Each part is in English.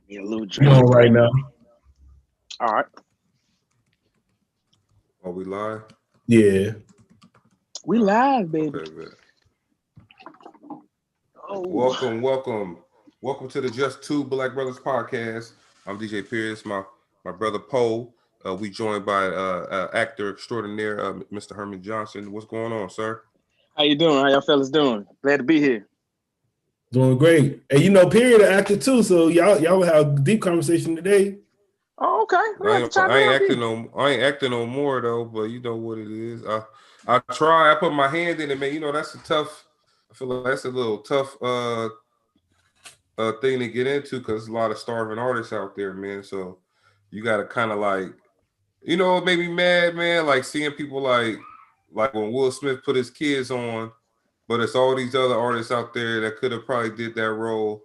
Need a little You drink. on right now? All right. Are we live? Yeah. We live, baby. Okay, good. Oh. Welcome to the Just Two Black Brothers podcast. I'm DJ Pierce, my brother Poe. We joined by actor extraordinaire, Mr. Herman Johnson. What's going on, sir? How you doing? How y'all fellas doing? Glad to be here. Doing great. And you know, Period an actor too, so y'all will have a deep conversation today. Oh, okay. I ain't acting no more though, but you know what it is. I try. I put my hand in it, man. You know that's a tough. I feel like that's a little tough thing to get into because there's a lot of starving artists out there, man. So you got to kind of like, you know, it made me mad, man. Like seeing people like when Will Smith put his kids on, but it's all these other artists out there that could have probably did that role.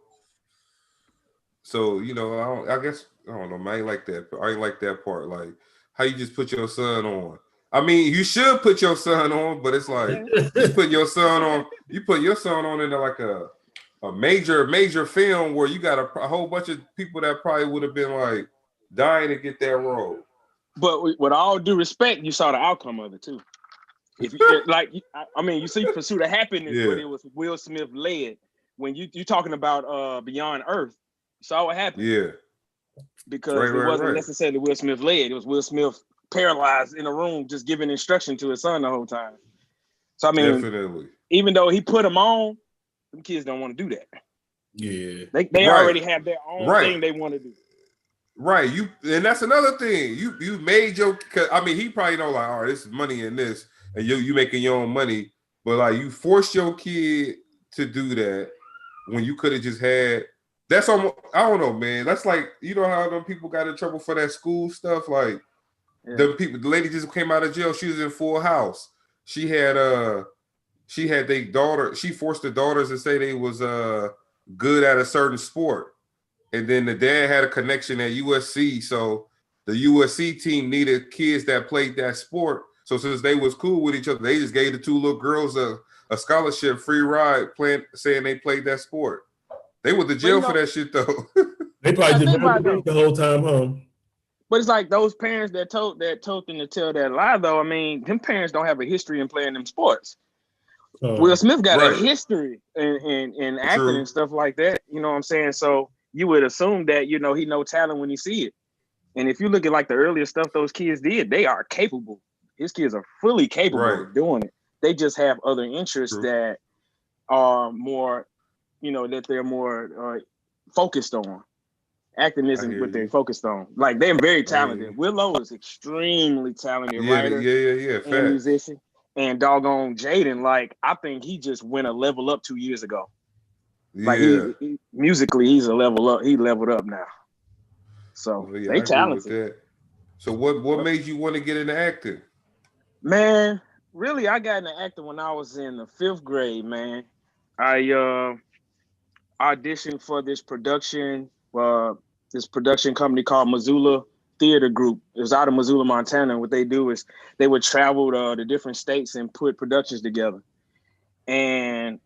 So, you know, I don't know, man. I ain't like that. I ain't like that part. Like how you just put your son on. I mean, you should put your son on, but it's like you put your son on. You put your son on into like a major film where you got a whole bunch of people that probably would have been like dying to get that role. But with all due respect, you saw the outcome of it too. If you like, I mean, you see Pursuit of Happiness, but it was Will Smith led. When you talking about Beyond Earth, you saw what happened. Yeah. Because it wasn't necessarily Will Smith led. It was Will Smith paralyzed in a room, just giving instruction to his son the whole time. So I mean, definitely, even though he put them on, them kids don't want to do that. Yeah, they already have their own thing they want to do. Right, and that's another thing. You made your. I mean, he probably know like, all right, this is money in this, and you making your own money, but like you forced your kid to do that when you could have just had. That's almost, I don't know, man. That's like, you know how them people got in trouble for that school stuff. Like the lady just came out of jail. She was in Full House. She had their daughter. She forced the daughters to say they was good at a certain sport. And then the dad had a connection at USC, so the USC team needed kids that played that sport. So since they was cool with each other, they just gave the two little girls a scholarship, free ride, saying they played that sport. They went to jail for that shit though. They probably did the whole time, huh? But it's like those parents that told them to tell that lie, though. I mean, them parents don't have a history in playing them sports. Will Smith got a history in acting and stuff like that. You know what I'm saying? So you would assume that, you know, he know talent when he see it. And if you look at like the earlier stuff those kids did, they are capable. His kids are fully capable of doing it. They just have other interests that are more, you know, that they're more focused on. Acting isn't what they're focused on. Like, they're very talented. Willow is extremely talented writer and musician. And doggone Jaden, like, I think he just went a level up 2 years ago. Like, he musically, he's a level up. He leveled up now. So they talented. So what made you want to get into acting? Man, really, I got into acting when I was in the 5th grade, man. I auditioned for this production company called Missoula Theater Group. It was out of Missoula, Montana. What they do is they would travel to different states and put productions together. And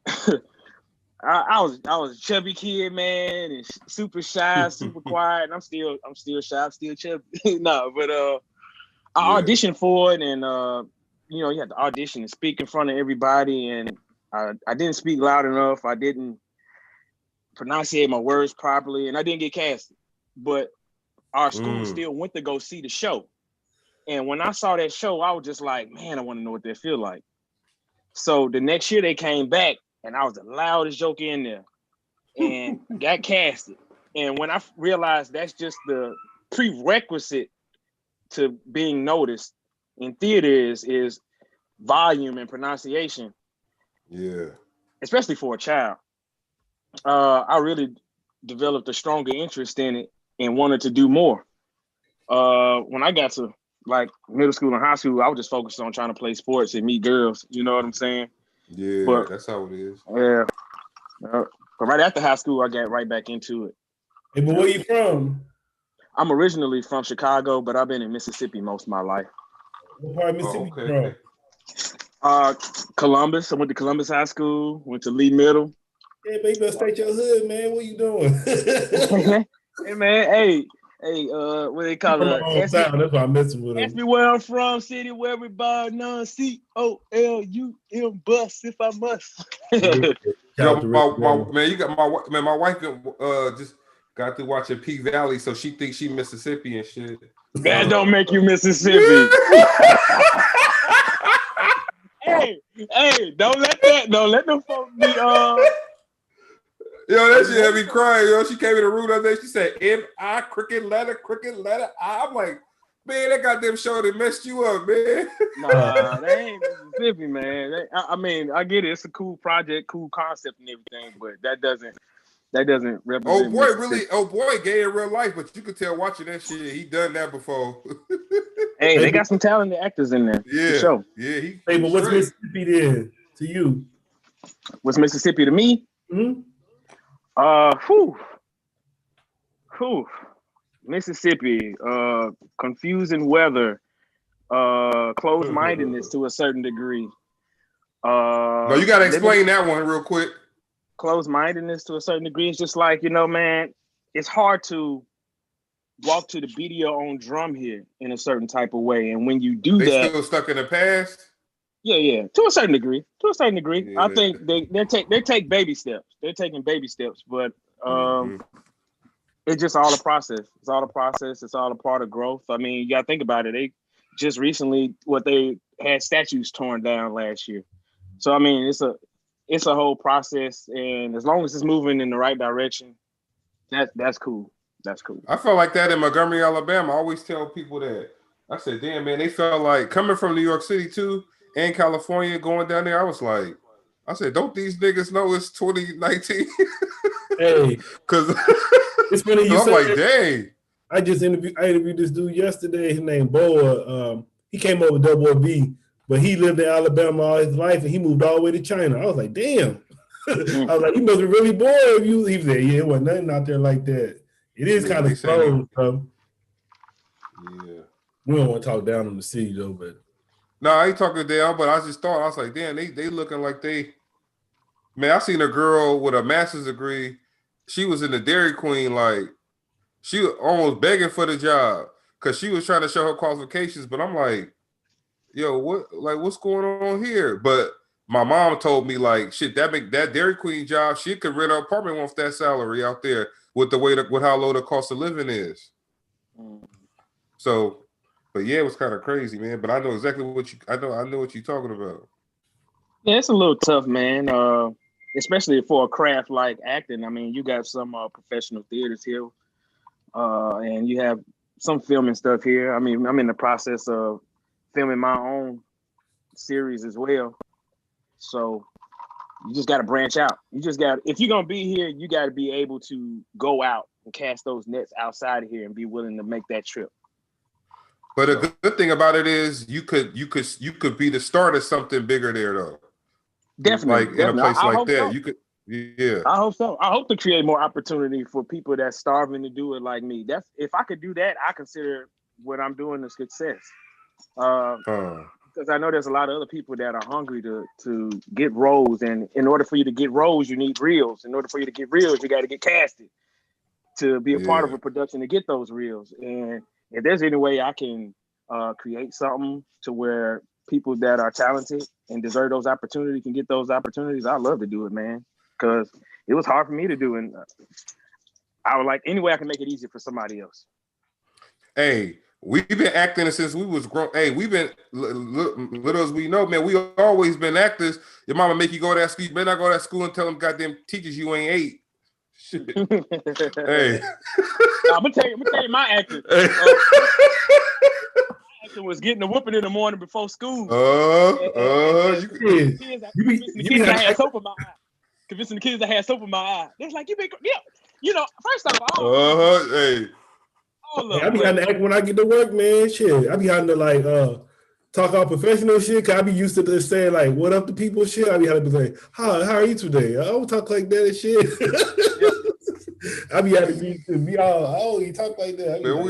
I was a chubby kid, man, and super shy, super quiet. And I'm still shy, I'm still chubby. No, but I auditioned for it, and you know, you had to audition and speak in front of everybody, and I didn't speak loud enough. I didn't pronunciate my words properly, and I didn't get casted. But our school still went to go see the show. And when I saw that show, I was just like, man, I want to know what that feel like. So the next year they came back, and I was the loudest joker in there and got casted. And when I realized that's just the prerequisite to being noticed in theater is volume and pronunciation. Yeah. Especially for a child. I really developed a stronger interest in it and wanted to do more. When I got to like middle school and high school, I was just focused on trying to play sports and meet girls. You know what I'm saying? Yeah, but, that's how it is. Yeah. But right after high school, I got right back into it. Hey, but where you from? I'm originally from Chicago, but I've been in Mississippi most of my life. What part of Mississippi from? Columbus. I went to Columbus High School, went to Lee Middle. Yeah, but you better state your hood, man. What you doing? Hey man, hey, what they call it? That's why I'm messing with him. Ask me where I'm from, city where everybody COLUM bus if I must. Yo, man, you got my wife just got through watching P Valley, so she thinks she Mississippi and shit. That don't make you Mississippi. hey, don't let them folks be Yo, that shit had me crying. Yo, she came in the room the other day. She said M-I cricket letter I. I'm like, man, that goddamn show that messed you up, man. Nah, they ain't Mississippi, man. I mean, I get it. It's a cool project, cool concept and everything, but that doesn't represent. Oh boy, gay in real life, but you could tell watching that shit, he done that before. Hey, they got some talented actors in there. Yeah, for sure. Yeah. Hey, but what's Mississippi then to you? What's Mississippi to me? Mm-hmm. Mississippi, confusing weather, closed-mindedness to a certain degree. No, you gotta explain that one real quick. Closed-mindedness to a certain degree is just like, man, it's hard to walk to the beat of your own drum here in a certain type of way. And when you do they that, still stuck in the past. Yeah, to a certain degree. Yeah. I think they take baby steps. They're taking baby steps, but it's just all a process. It's all a process. It's all a part of growth. I mean, you gotta think about it. They just recently they had statues torn down last year. So I mean, it's a whole process, and as long as it's moving in the right direction, that's cool. That's cool. I felt like that in Montgomery, Alabama. I always tell people that. I said, damn, man, they felt like coming from New York City too and California going down there. I said, don't these niggas know it's 2019? Hey, because it's funny you I'm like, dang. I interviewed this dude yesterday. His name Boa. He came over with Double B, but he lived in Alabama all his life, and he moved all the way to China. I was like, damn. I was like, you must be really bored if you leave there. Yeah, it wasn't nothing out there like that. It is kind of slow, bro. Yeah. We don't want to talk down on the city though, but no, I ain't talking down, but I was like, damn, they looking like man, I seen a girl with a master's degree. She was in the Dairy Queen, like she was almost begging for the job because she was trying to show her qualifications. But I'm like, yo, what's going on here? But my mom told me, like, shit, that Dairy Queen job, she could rent an apartment off that salary out there with how low the cost of living is. So, but yeah, it was kind of crazy, man. But I know exactly I know what you're talking about. Yeah, it's a little tough, man. Especially for a craft like acting. I mean, you got some professional theaters here, and you have some filming stuff here. I mean, I'm in the process of filming my own series as well. So you just got to branch out. If you're going to be here, you got to be able to go out and cast those nets outside of here and be willing to make that trip. But a good thing about it is you could be the start of something bigger there though. Definitely. Like in a place like that. So. You could, yeah. I hope so. I hope to create more opportunity for people that's starving to do it like me. If I could do that, I consider what I'm doing a success. Because I know there's a lot of other people that are hungry to get roles, and in order for you to get roles, you need reels. In order for you to get reels, you got to get casted to be a part of a production to get those reels. And if there's any way I can create something to where people that are talented and deserve those opportunities can get those opportunities, I'd love to do it, man. Because it was hard for me to do, and I would like any way I can make it easier for somebody else. Hey, we've been acting since we was grown. Hey, we've been little as we know, man. We always been actors. Your mama make you go to that school. You better not go to that school and tell them goddamn teachers you ain't 8. Shit. Hey, I'm gonna tell you my acting. Acting was getting a whooping in the morning before school. Convincing the kids I had soap in my eye. Convincing the kids I had soap in my eye. They're like, first off, hey. I be having to act when I get to work, man. Shit, I be having to like talk all professional shit. Cause I be used to just saying like, "What up to people?" Shit. I be having to be like, "How are you today?" I don't talk like that and shit. I be having to be all. I don't even talk like that. Man,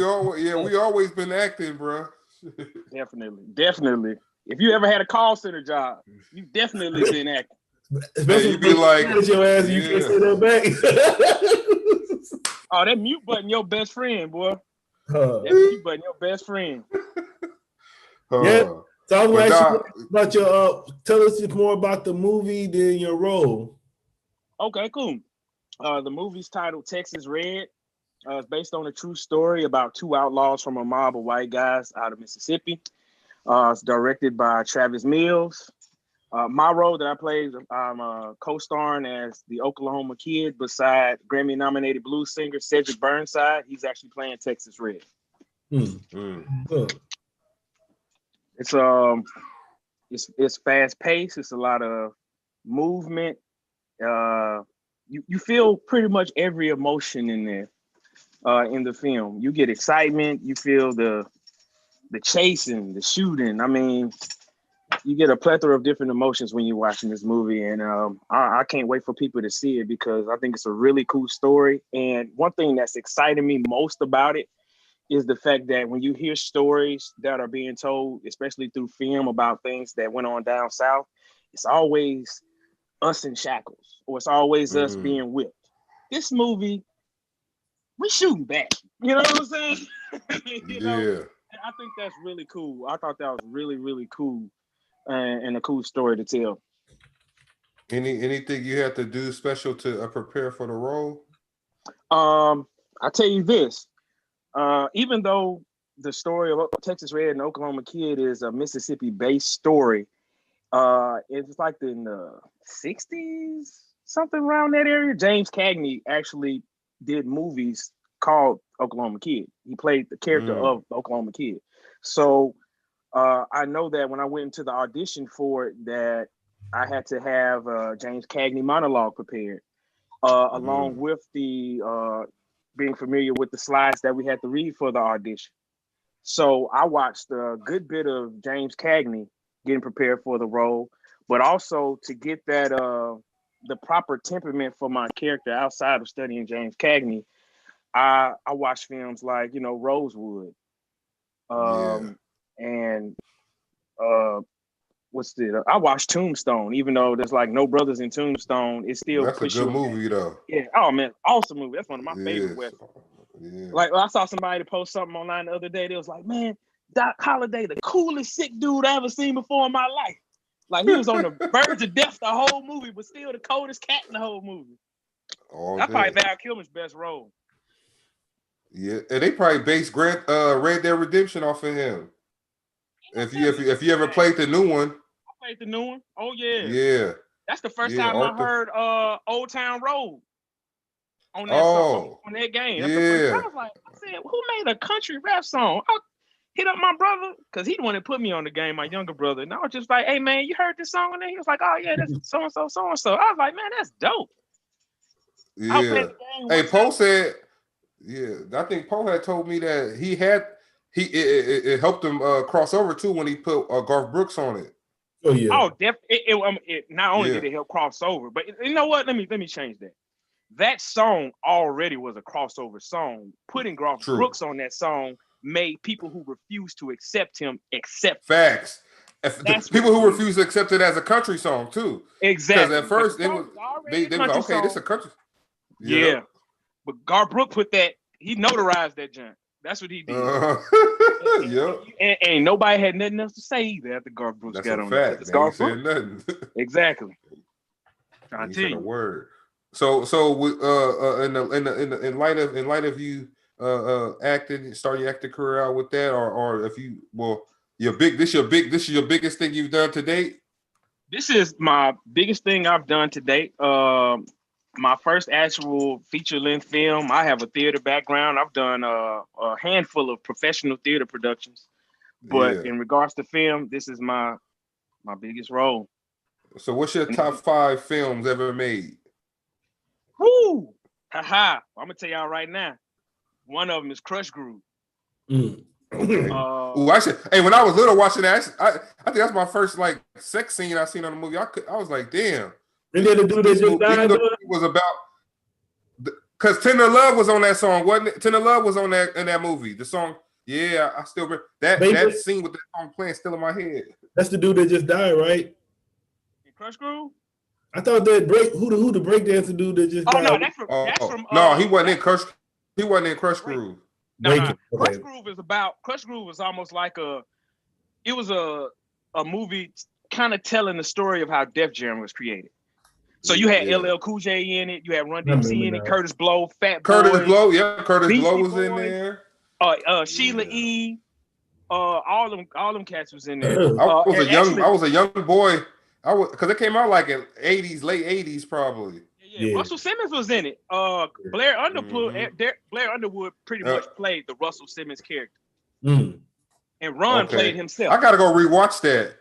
we always been acting, bro. Definitely. If you ever had a call center job, you definitely been acting. Especially you be like, your ass, you can't say that back. Oh, that mute button, your best friend, boy. That mute button, your best friend. Yeah. So I was asking about your tell us more about the movie than your role. Okay, cool. The movie's titled Texas Red. It's based on a true story about two outlaws from a mob of white guys out of Mississippi. It's directed by Travis Mills. My role that I played, I'm co-starring as the Oklahoma Kid beside Grammy-nominated blues singer Cedric Burnside. He's actually playing Texas Red. It's fast-paced. It's a lot of movement. You feel pretty much every emotion in there in the film. You get excitement. You feel the chasing, the shooting. I mean, you get a plethora of different emotions when you're watching this movie, and I can't wait for people to see it because I think it's a really cool story. And one thing that's exciting me most about it is the fact that when you hear stories that are being told, especially through film, about things that went on down south, it's always us in shackles, or it's always us being whipped. This movie, we shooting back. You know what I'm saying? You know? I think that's really cool. I thought that was really, really cool and a cool story to tell. Anything you had to do special to prepare for the role? I'll tell you this. Even though the story of Texas Red and Oklahoma Kid is a Mississippi-based story, it's like in the 60s, something around that area. James Cagney actually did movies called Oklahoma Kid. He played the character of Oklahoma Kid. So I know that when I went into the audition for it, that I had to have James Cagney monologue prepared, along with the being familiar with the slides that we had to read for the audition. So I watched a good bit of James Cagney getting prepared for the role, but also to get that the proper temperament for my character outside of studying James Cagney, I watched films like, Rosewood, and I watched Tombstone. Even though there's like no brothers in Tombstone, it still that's a good movie though. Yeah. Oh man, awesome movie. That's one of my favorite westerns. Yeah. Like I saw somebody post something online the other day. They was like, "Man, Doc Holliday, the coolest sick dude I ever seen before in my life. Like he was on the verge of death the whole movie, but still the coldest cat in the whole movie." That's probably Val Kilmer's best role. Yeah, and they probably based Red Dead Redemption off of him. If you ever played the new one. I played the new one. Oh yeah. Yeah. That's the first time I heard Old Town Road on that song, on that game. That's the first time I was like, I said, who made a country rap song? I hit up my brother, because he the one that put me on the game, my younger brother. And I was just like, hey man, you heard this song? And then he was like, oh yeah, that's so-and-so, so-and-so. I was like, man, that's dope. Yeah. Hey, Poe said, I think Poe had told me that it helped him cross over too when he put Garth Brooks on it. Oh yeah. Oh, it not only did it help cross over, but you know what? Let me change that. That song already was a crossover song. Putting Garth Brooks on that song made people who refused to accept him accept. Facts. People who refused to accept it as a country song too. Exactly. Because at first they was like, okay, this is a country. Yeah. But Garth Brooks put that. He notarized that junk. That's what he did. And nobody had nothing else to say either after Garth Brooks got on that. It's Garth Brooks. Nothing. Exactly. Trying to tell you a word. So in light of you starting your acting career out with that, or if you this is your biggest thing you've done to date? This is my biggest thing I've done to date. My first actual feature-length film. I have a theater background. I've done a handful of professional theater productions, but in regards to film, this is my biggest role. So, what's your top 5 films ever made? Woo! Haha! I'm gonna tell y'all right now. One of them is Crush Groove. Okay. When I was little watching that, I think that's my first like sex scene I seen on the movie. I was like, damn. And then the dude that just died. Was about because Tender Love was on that song, wasn't it? Tender Love was on that in that movie. The song, yeah, I still remember that scene with that song playing still in my head. That's the dude that just died, right? Crush Groove. I thought that who the breakdancer dude that just died. No, that's from no, he wasn't in Crush. He wasn't in Crush Groove. No. Crush Groove is almost like it was a movie kind of telling the story of how Def Jam was created. So you had LL Cool J in it, you had Run DMC in it, Curtis Blow, Fat Boy. Curtis Blow was in there. Sheila E. All them cats was in there. I was a young boy. Because it came out like in late 80s probably. Yeah. Russell Simmons was in it. Blair Underwood pretty much played the Russell Simmons character. And Ron played himself. I gotta go rewatch that.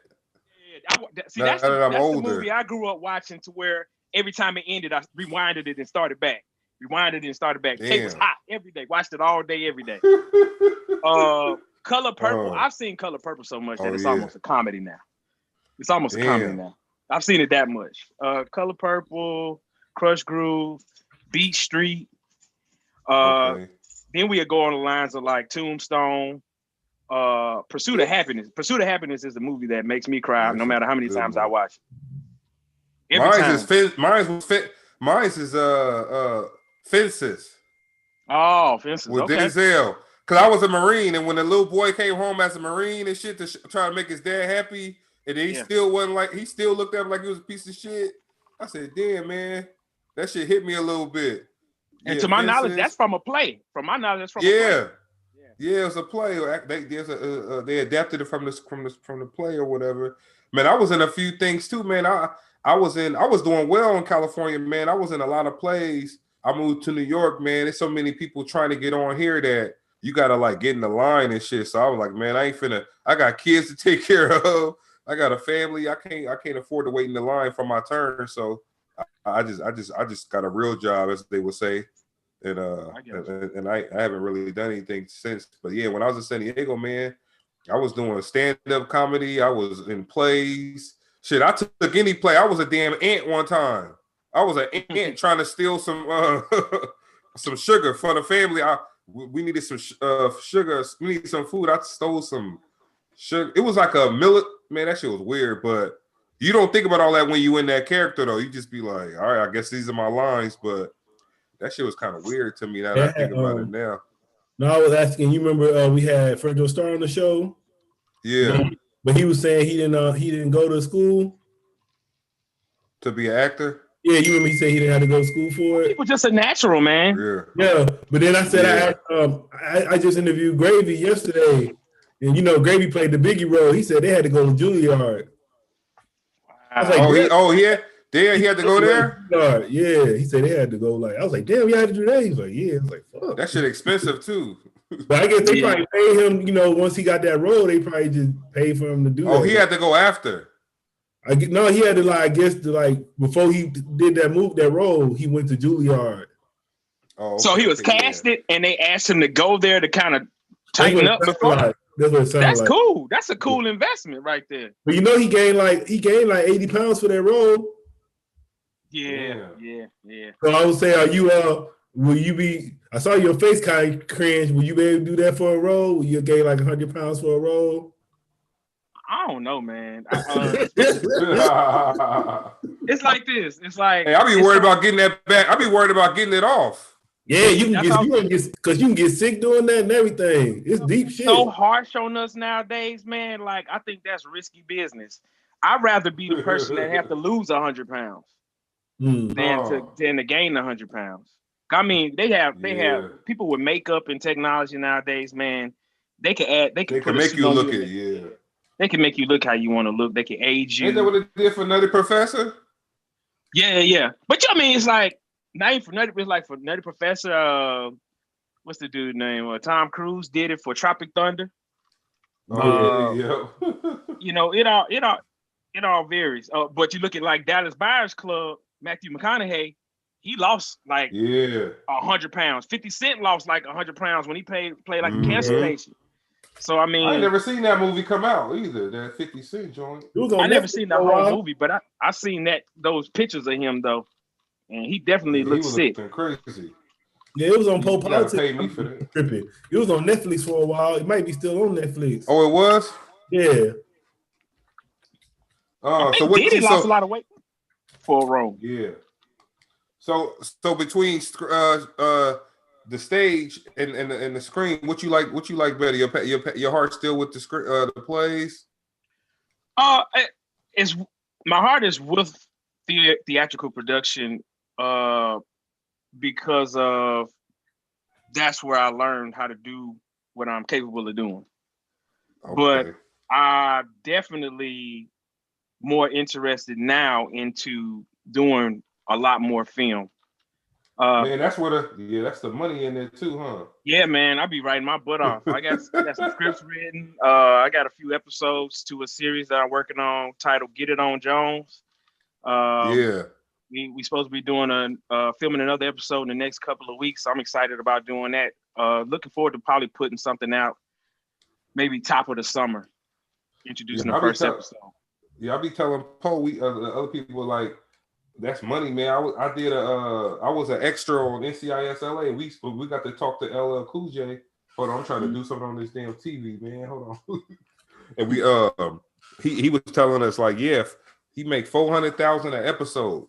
Yeah, that's the movie I grew up watching, to where every time it ended, I rewinded it and started back. Tape was hot every day. Watched it all day, every day. Color Purple. I've seen Color Purple so much that it's almost a comedy now. I've seen it that much. Color Purple, Crush Groove, Beat Street. Then we'd go on the lines of like Tombstone. Pursuit of Happiness. Pursuit of Happiness is the movie that makes me cry no matter how many times I watch it. Mine's is Fences. Oh, Fences. With Denzel. Because I was a Marine, and when the little boy came home as a Marine and shit to try to make his dad happy, and then he still looked at him like he was a piece of shit. I said, damn, man, that shit hit me a little bit. And to my knowledge, that's from a play. From my knowledge, that's from a play. Yeah, it was a play. They adapted it from the play or whatever. Man, I was in a few things too, man. I was doing well in California, man. I was in a lot of plays. I moved to New York, man. There's so many people trying to get on here that you gotta like get in the line and shit. So I was like, man, I got kids to take care of. I got a family. I can't afford to wait in the line for my turn. So I just got a real job, as they would say. And I haven't really done anything since. But yeah, when I was in San Diego, man, I was doing stand-up comedy. I was in plays. Shit, I took any play. I was a damn ant one time. I was an ant trying to steal some sugar for the family. We needed some sugar. We needed some food. I stole some sugar. It was like a millet. Man, that shit was weird. But you don't think about all that when you in that character, though. You just be like, all right, I guess these are my lines. But that shit was kind of weird to me now that I think about it now. No, I was asking. You remember we had Fredo Starr on the show? Yeah. But he was saying he didn't go to school to be an actor. Yeah, you remember he said he didn't have to go to school for it. People just a natural, man. Yeah. But then I said I just interviewed Gravy yesterday, and you know Gravy played the Biggie role. He said they had to go to Juilliard. I was like, he had to go there. Yeah, he said they had to go. Like I was like, damn, you had to do that. He's like, yeah. I was like, fuck. That shit expensive too. But I guess they probably paid him. You know, once he got that role, they probably just paid for him to do. Oh, he had to go after. He had to before he did that role, he went to Juilliard. Oh, okay. So he was casted, and they asked him to go there to kind of tighten up before. That's what it sounds like. That's cool. That's a cool investment right there. But you know, he gained like 80 pounds for that role. Yeah. So I would say, will you be? I saw your face kind of cringe. Will you be able to do that for a role? Will you gain like 100 pounds for a role? I don't know, man. It's like this. It's like, hey, I be worried about getting that back. I be worried about getting it off. Yeah, you can get sick doing that and everything. It's deep shit. So harsh on us nowadays, man. Like I think that's risky business. I'd rather be the person that have to lose 100 pounds than to gain 100 pounds. I mean, they have people with makeup and technology nowadays, man. They can make you look at it. They can make you look how you want to look. They can age you. Ain't that what it did for Nutty Professor? Yeah. But I mean, it's like not even for Nutty. It's like for Nutty Professor. What's the dude's name? Tom Cruise did it for Tropic Thunder. Yeah. You know, it all varies. But you look at like Dallas Buyers Club, Matthew McConaughey. He lost like 100 pounds. 50 Cent lost like 100 pounds when he played like a cancer patient. So I mean, I ain't never seen that movie come out either. That 50 Cent joint. I never seen that whole movie, but I seen those pictures of him though, and he definitely looked sick. Crazy. Yeah, it was on popolitickin. Pay me for that. Tripping. It was on Netflix for a while. It might be still on Netflix. Oh, it was. Yeah. So what? He lost a lot of weight for a role. Yeah. So between the stage and the screen, what you like better? Your heart still with the screen, the plays? It's my heart is with theatrical production, because of that's where I learned how to do what I'm capable of doing. Okay. But I definitely more interested now into doing a lot more film. Man, that's where that's the money in there too, huh? Yeah, man, I'll be writing my butt off. I got some scripts written. I got a few episodes to a series that I'm working on titled "Get It On Jones." Yeah, we supposed to be doing filming another episode in the next couple of weeks. So I'm excited about doing that. Looking forward to probably putting something out, maybe top of the summer, introducing the first episode. Yeah, I'll be telling Poe, other people like, that's money, man. I was an extra on NCIS LA. We got to talk to LL Cool J. Hold on, I'm trying to do something on this damn TV, man. Hold on. And we he was telling us like, yeah, he make $400,000 an episode.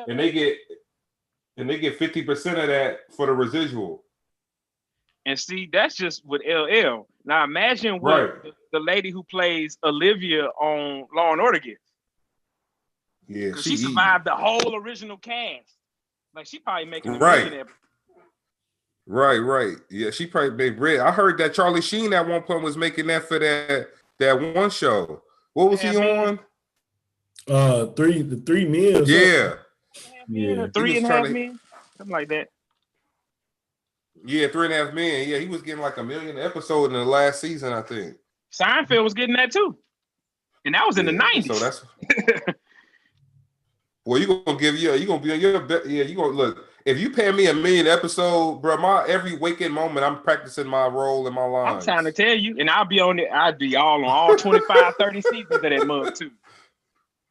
and they get 50% of that for the residual. And see, that's just with LL. Now imagine what the lady who plays Olivia on Law and Order gets. Yeah, because she survived the whole original cast. Like she probably making $1 million. Right. Yeah, she probably made bread. I heard that Charlie Sheen at one point was making that for that one show. What was he on? The 3 Men. Yeah. Yeah. 3.5 Men, something like that. Yeah, 3.5 Men. Yeah, he was getting like $1 million an episode in the last season, I think. Seinfeld was getting that too, and that was in the 90s. So that's. Well, you gonna be on your you gonna look. If you pay me $1 million episode, bro, my every waking moment, I'm practicing my role in my lines. I'm trying to tell you, and I'll be on it. I'd be all 25, 30 seasons of that mug too.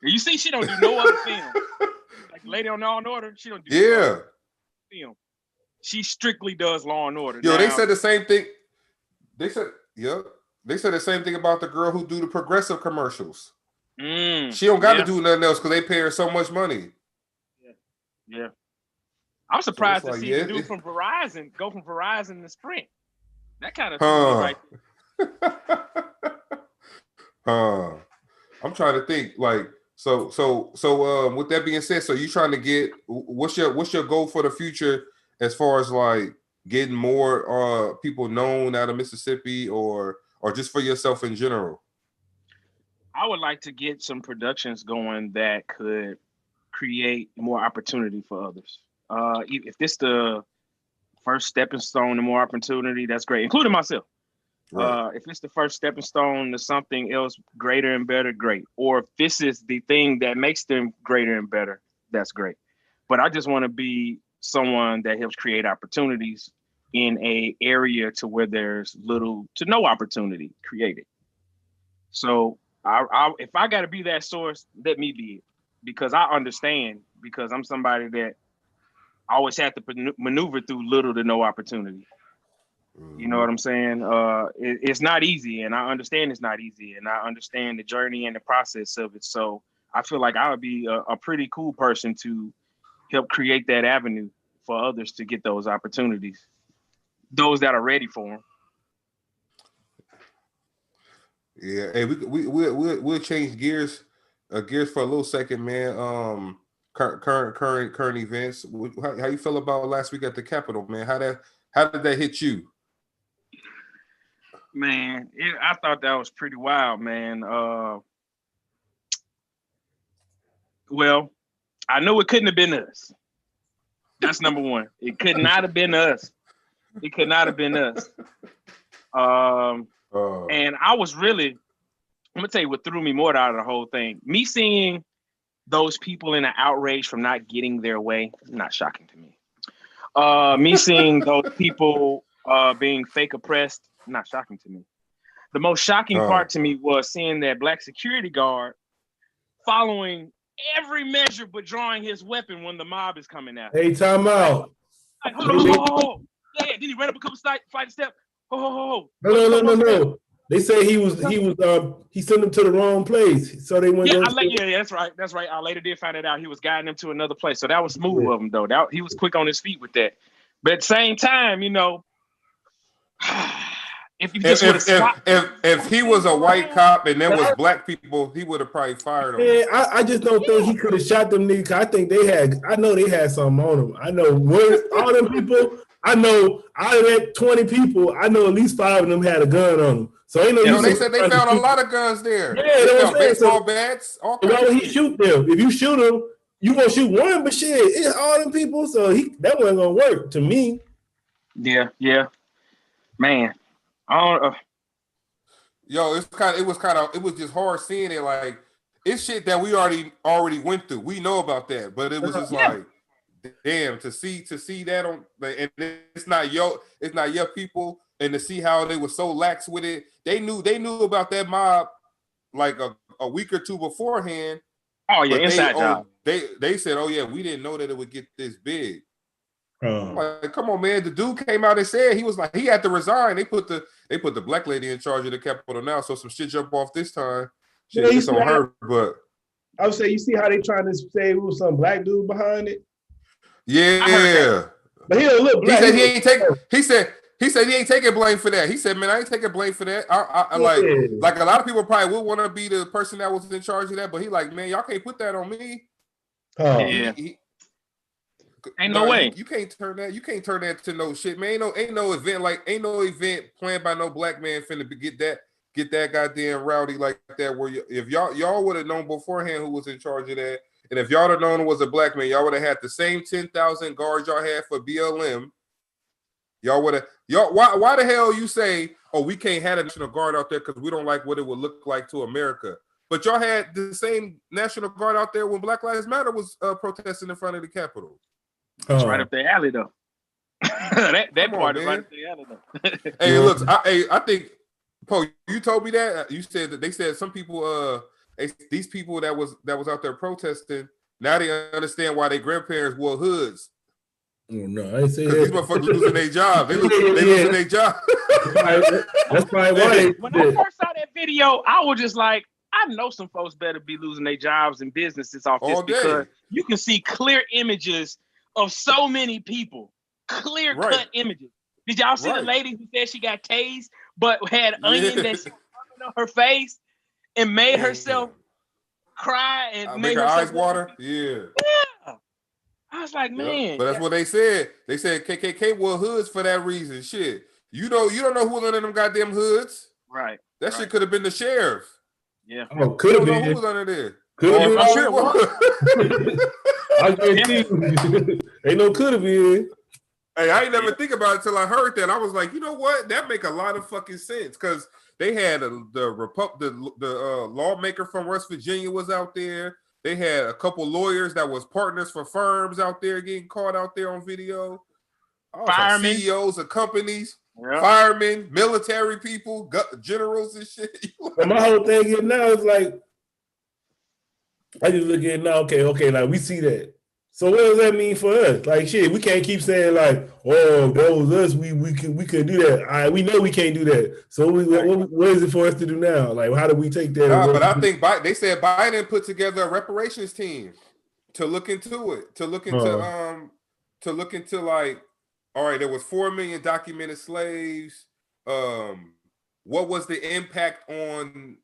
You see, she don't do no other film. Like Lady on Law and Order, she don't do no other film. She strictly does Law and Order. Yo, they said the same thing. They said the same thing about the girl who do the Progressive commercials. She don't got to do nothing else because they pay her so much money. Yeah. I'm surprised to see the dude from Verizon go from Verizon to Sprint. That kind of right there. I'm trying to think like so with that being said, so you trying to get what's your goal for the future as far as like getting more people known out of Mississippi or just for yourself in general? I would like to get some productions going that could create more opportunity for others. If this the first stepping stone to more opportunity, that's great, including myself. Right. If it's the first stepping stone to something else greater and better, great. Or if this is the thing that makes them greater and better, that's great. But I just want to be someone that helps create opportunities in a area to where there's little to no opportunity created. So if I got to be that source, let me be it, because I understand, because I'm somebody that always have to maneuver through little to no opportunity. You know what I'm saying? It's not easy, and I understand it's not easy, and I understand the journey and the process of it. So I feel like I would be a pretty cool person to help create that avenue for others to get those opportunities, those that are ready for them. Yeah, hey, we'll change gears for a little second, man. Current events. How you feel about last week at the Capitol, man? How did that hit you? Man, I thought that was pretty wild, man. Well, I know it couldn't have been us. That's number one. It could not have been us. It could not have been us. And I was really, I'm gonna tell you what threw me more out of the whole thing. Me seeing those people in an outrage from not getting their way, not shocking to me. Me seeing those people being fake oppressed, not shocking to me. The most shocking part to me was seeing that black security guard following every measure but drawing his weapon when the mob is coming out. Hey, time out. Like, hold on. Yeah, then he ran up a couple flight steps. No. They say he sent them to the wrong place, so they went. Yeah, that's right. That's right. I later did find it out. He was guiding them to another place, so that was smooth of him, though. He was quick on his feet with that. But at the same time, if you just if he was a white cop and there was black people, he would have probably fired him. Yeah, I just don't think he could have shot them niggas. I think I know they had something on them. I know all them people. I know out of that 20 people, I know at least 5 of them had a gun on them. So they said they found a lot of guns there. Yeah, they found baseball bats. Why would he shoot them? If you shoot them, you gonna shoot one, but shit, it's all them people. So that wasn't gonna work to me. Yeah, man. Yo, it was just hard seeing it. Like it's shit that we already went through. We know about that, but it was just like, damn, to see that on, and it's not your people, and to see how they were so lax with it. They knew about that mob like a week or two beforehand. Oh yeah, inside job. They said, oh yeah, we didn't know that it would get this big. Like, come on, man. The dude came out and said he was like he had to resign. They put the black lady in charge of the Capitol now, so some shit jump off this time. Shit, it's on her, but I would say you see how they trying to say it was some black dude behind it. Yeah, but he don't look black. He said he ain't taking blame for that. He said, man, I ain't taking blame for that. I like a lot of people probably would want to be the person that was in charge of that, but he like, man, y'all can't put that on me. Ain't no way. You can't turn that. You can't turn that to no shit, man. Ain't no event planned by no black man finna get that goddamn rowdy like that. Where if y'all would have known beforehand who was in charge of that, and if y'all had known it was a black man, y'all would have had the same 10,000 guards y'all had for BLM. Y'all would have. Why the hell you say, oh, we can't have a National Guard out there because we don't like what it would look like to America? But y'all had the same National Guard out there when Black Lives Matter was protesting in front of the Capitol. It's right up the alley, though. that part is right up the alley, though. Hey, look, I think, Poe, you told me that. You said that they said some people, these people that was out there protesting, now they understand why their grandparents wore hoods. Oh, no, I didn't say that. These motherfuckers losing their job. They losing their job. That's probably why. When I first saw that video, I was just like, I know some folks better be losing their jobs and businesses off this because you can see clear images of so many people, clear-cut images. Did y'all see the lady who said she got tased, but had onion that she put on her face and made herself cry and made her herself eyes water? Yeah. I was like, man. But that's what they said. They said KKK wore hoods for that reason. Shit. You don't know who was under them goddamn hoods. Right. That shit could have been the sheriff. Yeah. Oh, could have been. Who was under there? Could have been. I'm sure it was. I guarantee ain't no could have been. Hey, I ain't never think about it till I heard that. I was like, you know what? That make a lot of fucking sense because they had the lawmaker from West Virginia was out there. They had a couple lawyers that was partners for firms out there getting caught out there on video. Firemen, like CEOs of companies, firemen, military people, generals and shit. And my whole thing is now is like, I just look at it now. Okay, like we see that. So what does that mean for us? Like shit, we can't keep saying like, oh, that was us. We could do that. We know we can't do that. So what is it for us to do now? Like, how do we take that? But I think they said Biden put together a reparations team to look into it. To look into like, all right, there was 4 million documented slaves. What was the impact on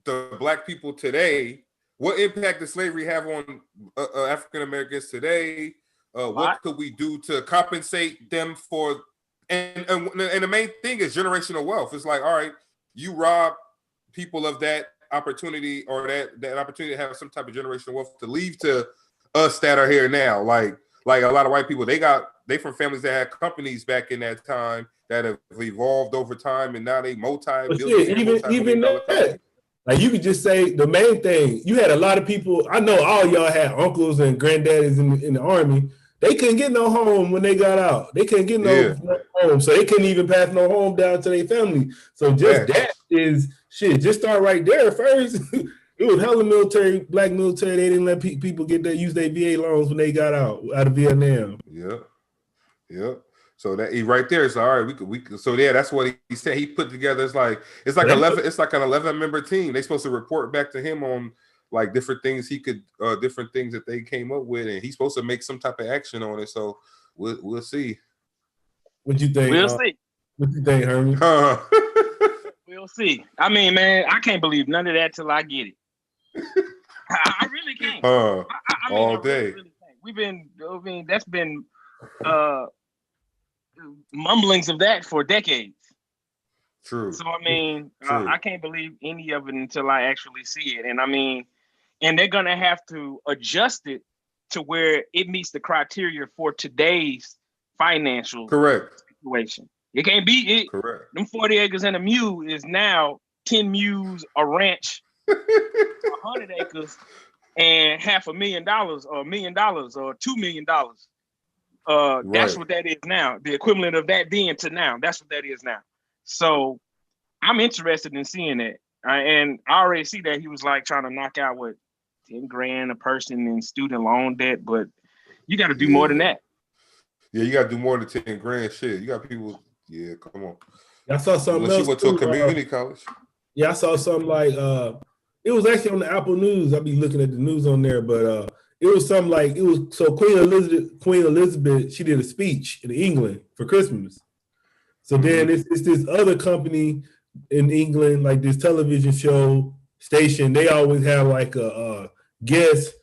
the black people today? What impact does slavery have on African Americans today? What could we do to compensate them for? And the main thing is generational wealth. It's like, all right, you rob people of that opportunity or that opportunity to have some type of generational wealth to leave to us that are here now. Like a lot of white people, they from families that had companies back in that time that have evolved over time, and now they even that. Like you could just say the main thing. You had a lot of people. I know all y'all had uncles and granddaddies in the army. They couldn't get no home when they got out. They couldn't get no home, so they couldn't even pass no home down to their family. So just that is shit. Just start right there first. It was hella military, black military. They didn't let people use their VA loans when they got out of Vietnam. Yeah. So that he right there is all right. We could. So yeah, that's what he said. He put together. It's like 11. It's like an 11-member team. They're supposed to report back to him on like different things different things that they came up with, and he's supposed to make some type of action on it. So we'll see. What you think? We'll see. What you think, Herman? We'll see. I mean, man, I can't believe none of that till I get it. I really can't. I mean, all day. Really can't. That's been mumblings of that for decades. True. So I mean, I can't believe any of it until I actually see it. And I mean, and they're gonna have to adjust it to where it meets the criteria for today's financial situation. It can't be it. Correct. Them 40 acres and a mule is now 10 mules, a ranch, 100 acres, and $500,000 or $1 million or $2 million. That's what that is now. The equivalent of that then to now. That's what that is now. So I'm interested in seeing that. And I already see that he was like trying to knock out what $10,000 a person in student loan debt, but you got to do more than that. Yeah, you got to do more than $10,000. Shit, you got people. Yeah, come on. I saw something else. She went to a community college. Yeah, I saw something like it was actually on the Apple News. I'll be looking at the news on there, but it was something like Queen Elizabeth, she did a speech in England for Christmas. So then it's this other company in England, like this television show station. They always have like a guest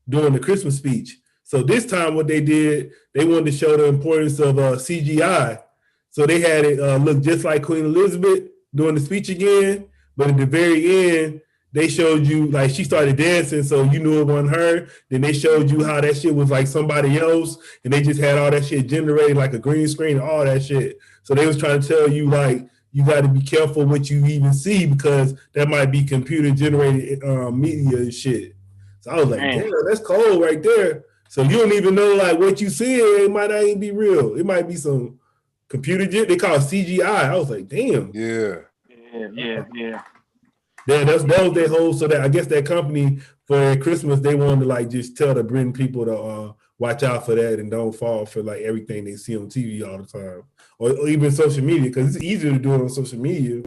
doing the Christmas speech. So this time what they did, they wanted to show the importance of CGI. So they had it look just like Queen Elizabeth doing the speech again, but at the very end, they showed you like she started dancing, so you knew it wasn't her. Then they showed you how that shit was like somebody else, and they just had all that shit generated like a green screen, all that shit. So they was trying to tell you like you got to be careful what you even see because that might be computer generated media and shit. So I was like, damn, that's cold right there. So you don't even know like what you see. It might not even be real. It might be some computer they call it CGI. I was like, damn. Yeah. That was their whole. So that I guess that company for Christmas they wanted to like just tell the Britain people to watch out for that and don't fall for like everything they see on TV all the time or even social media because it's easier to do it on social media.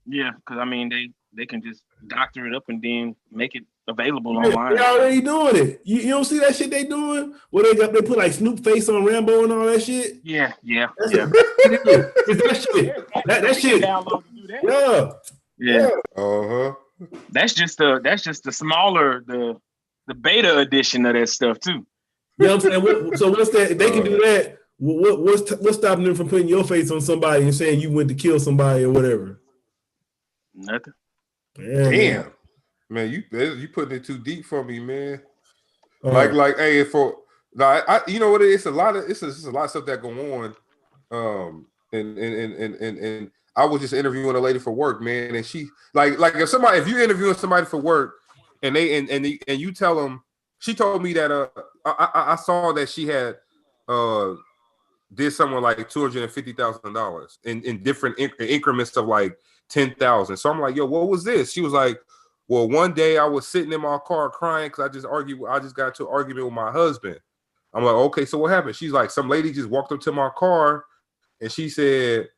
Yeah, because I mean they can just doctor it up and then make it available online. They're already doing it. You don't see that shit they doing? Where they put like Snoop face on Rambo and all that shit? Yeah. That's that shit. That shit. Download to do that. Yeah. That's just the smaller the beta edition of that stuff too. You know what I'm saying? So what's that? If they can do that, what's stopping them from putting your face on somebody and saying you went to kill somebody or whatever? Nothing. Damn. Man, you putting it too deep for me, man. Hey, you know what it is? It's a lot of stuff that go on. And I was just interviewing a lady for work, man, and she like if you're interviewing somebody for work and you tell them, she told me that I saw that she had did something like $250,000 in different increments of like 10,000. So I'm like, yo, what was this? She was like, well, one day I was sitting in my car crying because I just got into an argument with my husband. I'm like, okay, so what happened? She's like, some lady just walked up to my car and she said,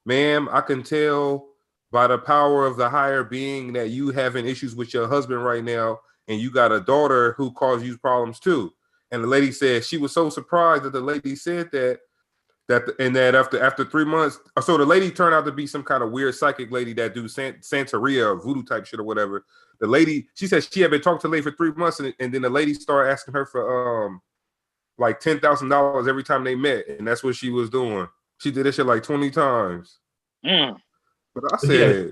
ma'am, I can tell by the power of the higher being that you having issues with your husband right now and you got a daughter who causes you problems too. And the lady said she was so surprised that the lady said that after 3 months, so the lady turned out to be some kind of weird psychic lady that do Santeria or voodoo type shit or whatever. The lady, she said she had been talking to the lady for 3 months, and then the lady started asking her for like $10,000 every time they met, and that's what she was doing. She did this shit like 20 times. But I said,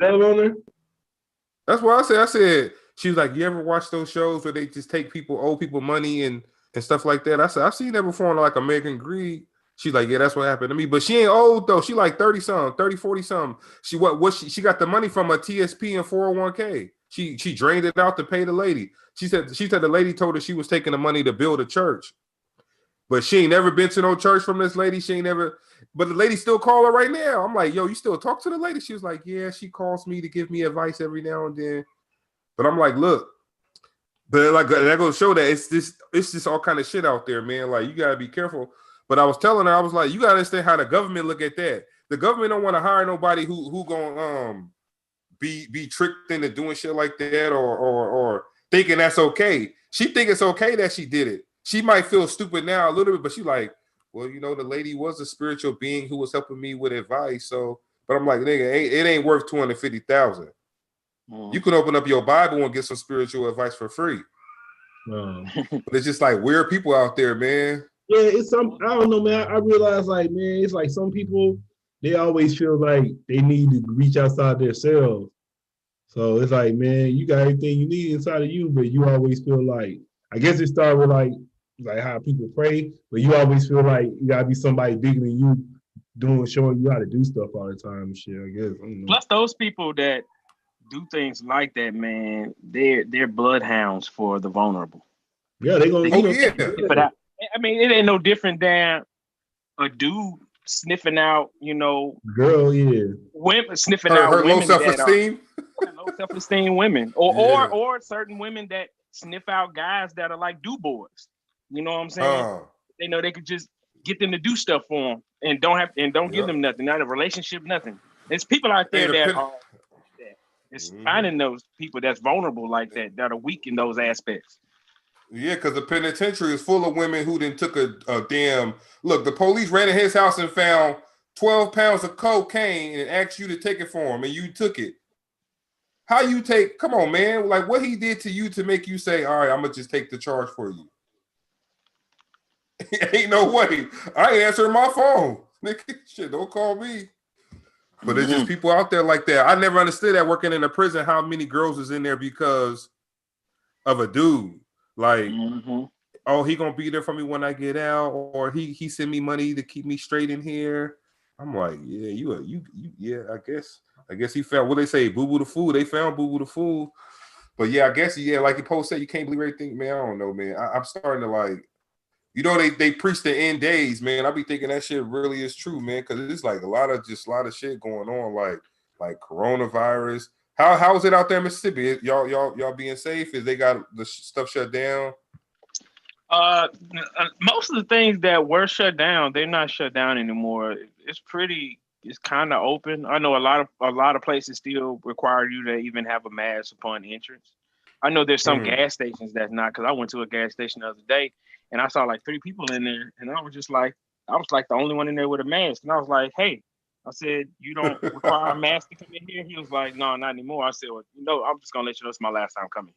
that's what I said. I said, she was like, you ever watch those shows where they just take old people money and stuff like that? I said, I've seen that before on like American Greed. She's like, yeah, that's what happened to me. But she ain't old though. She like 30, 40 something. She got the money from a TSP and 401k. She drained it out to pay the lady. She said the lady told her she was taking the money to build a church. But she ain't never been to no church from this lady. But the lady still call her right now. I'm like, yo, you still talk to the lady? She was like, yeah, she calls me to give me advice every now and then. But I'm like, look, but like that goes to show that it's just all kind of shit out there, man. Like you gotta be careful. But I was telling her, I was like, you gotta understand how the government look at that. The government don't want to hire nobody who gonna be tricked into doing shit like that or thinking that's okay. She think it's okay that she did it. She might feel stupid now a little bit, but she like, well, you know, the lady was a spiritual being who was helping me with advice. So, but I'm like, nigga, it ain't worth $250,000. You can open up your Bible and get some spiritual advice for free. But it's just like weird people out there, man. Yeah, it's some. I don't know, man. I realize, like, man, it's like some people, they always feel like they need to reach outside themselves. So it's like, man, you got everything you need inside of you, but you always feel like, I guess it started with like how people pray, but you always feel like you gotta be somebody bigger than you, showing you how to do stuff all the time and shit. I guess. I don't know. Plus, those people that do things like that, man, they're bloodhounds for the vulnerable. Yeah, they gonna. But I mean, it ain't no different than a dude sniffing out, girl, women sniffing her out women low self-esteem. Low self-esteem women, or certain women that sniff out guys that are like do boys. You know what I'm saying? They know they could just get them to do stuff for them and don't give them nothing, not a relationship, nothing. There's people out there that are finding those people that's vulnerable like that are weak in those aspects. Yeah, because the penitentiary is full of women who then took a damn look. The police ran in his house and found 12 pounds of cocaine and asked you to take it for him, and you took it. How you take? Come on, man! Like what he did to you to make you say, "All right, I'm gonna just take the charge for you." Ain't no way. I ain't answering my phone. Shit, don't call me. But there's just people out there like that. I never understood that working in a prison, how many girls is in there because of a dude. Like, oh, he gonna be there for me when I get out, or he send me money to keep me straight in here. I'm like, yeah, you yeah, I guess he found what they say, Boo Boo the Fool. They found Boo Boo the Fool. But yeah, I guess like the post said, you can't believe everything, man. I don't know, man. I'm starting to like, they preach the end days, man. I be thinking that shit really is true, man, because it's like a lot of shit going on, like coronavirus. How is it out there in Mississippi? Y'all being safe? Is they got the stuff shut down? Most of the things that were shut down, they're not shut down anymore. It's kind of open. I know a lot of places still require you to even have a mask upon entrance. I know there's some gas stations that's not, because I went to a gas station the other day and I saw like 3 people in there, and I was like the only one in there with a mask, and I was like, hey. I said, you don't require a mask to come in here? He was like, no, not anymore. I said, well, I'm just going to let you know it's my last time coming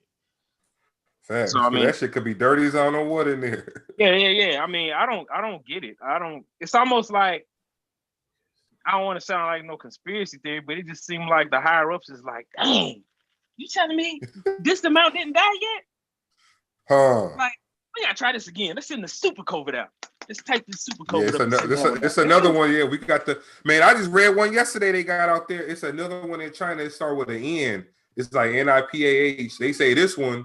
here. Facts. So, I mean, that shit could be dirty as I don't know what in there. Yeah. I mean, I don't get it. It's almost like, I don't want to sound like no conspiracy theory, but it just seemed like the higher ups is like, dang, you telling me this amount didn't die yet? Like, we got to try this again. Let's send the super COVID out. Let's take this super COVID. It's another one. Yeah, we got I just read one yesterday. They got out there. It's another one in China. It starts with an N. It's like NIPAH. They say this one